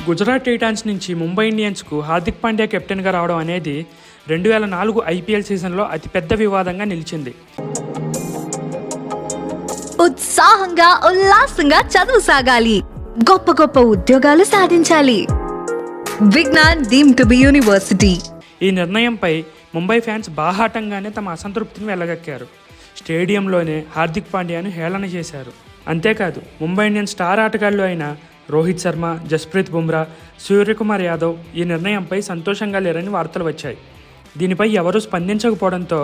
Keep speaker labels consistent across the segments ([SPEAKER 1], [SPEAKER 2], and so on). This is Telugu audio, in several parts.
[SPEAKER 1] గుజరాత్ టైటాన్స్ నుంచి ముంబై ఇండియన్స్కు హార్దిక్ పాండ్యా కెప్టెన్గా రావడం అనేది 2004 ఐపీఎల్ సీజన్లో అతిపెద్ద వివాదంగా నిలిచింది.
[SPEAKER 2] ఉత్సాహంగా ఉల్లాసంగా చదువు సాగాలి, గొప్ప గొప్ప ఉద్యోగాలు సాధించాలి. Vignan deemed to be university.
[SPEAKER 1] ఈ నిర్ణయంపై ముంబై ఫ్యాన్స్ బాహాటంగానే తమ అసంతృప్తిని వెళ్ళగక్కారు. స్టేడియంలోనే హార్దిక్ పాండ్యాను హేళన చేశారు. అంతేకాదు, ముంబై ఇండియన్స్ స్టార్ ఆటగాళ్లు అయిన రోహిత్ శర్మ, జస్ప్రీత్ బుమ్రా, సూర్యకుమార్ యాదవ్ ఈ నిర్ణయంపై సంతోషంగా లేరని వార్తలు వచ్చాయి. దీనిపై ఎవరూ స్పందించకపోవడంతో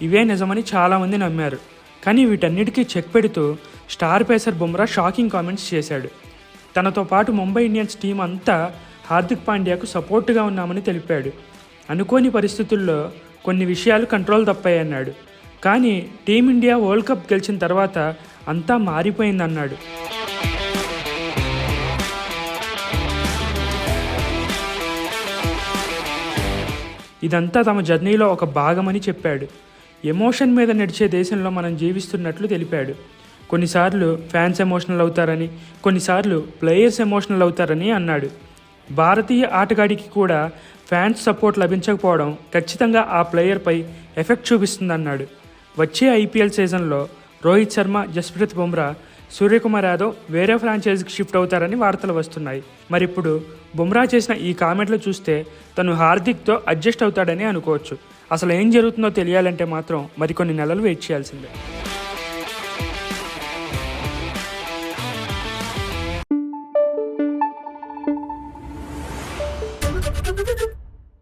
[SPEAKER 1] ఇవే నిజమని చాలామంది నమ్మారు. కానీ వీటన్నిటికీ చెక్ పెడుతూ star pacer Bumrah shocking comments చేశాడు. తనతో పాటు ముంబై ఇండియన్స్ టీం అంతా హార్దిక్ పాండ్యాకు సపోర్టుగా ఉన్నామని తెలిపాడు. అనుకోని పరిస్థితుల్లో కొన్ని విషయాలు కంట్రోల్ తప్పాయన్నాడు. కానీ టీమిండియా వరల్డ్ కప్ గెలిచిన తర్వాత అంతా మారిపోయిందన్నాడు. ఇదంతా తమ జర్నీలో ఒక భాగమని చెప్పాడు. ఎమోషన్ మీద నడిచే దేశంలో మనం జీవిస్తున్నట్లు తెలిపాడు. కొన్నిసార్లు ఫ్యాన్స్ ఎమోషనల్ అవుతారని, కొన్నిసార్లు ప్లేయర్స్ ఎమోషనల్ అవుతారని అన్నాడు. భారతీయ ఆటగాడికి కూడా ఫ్యాన్స్ సపోర్ట్ లభించకపోవడం ఖచ్చితంగా ఆ ప్లేయర్పై ఎఫెక్ట్ చూపిస్తుందన్నాడు. వచ్చే ఐపీఎల్ సీజన్లో రోహిత్ శర్మ, జస్ప్రీత్ బుమ్రా, సూర్యకుమార్ యాదవ్ వేరే ఫ్రాంచైజీకి షిఫ్ట్ అవుతారని వార్తలు వస్తున్నాయి. మరిప్పుడు బుమ్రా చేసిన ఈ కామెంట్లు చూస్తే తను హార్దిక్తో అడ్జస్ట్ అవుతాడని అనుకోవచ్చు. అసలు ఏం జరుగుతుందో తెలియాలంటే మాత్రం మరికొన్ని నెలలు వెయిట్ చేయాల్సిందే.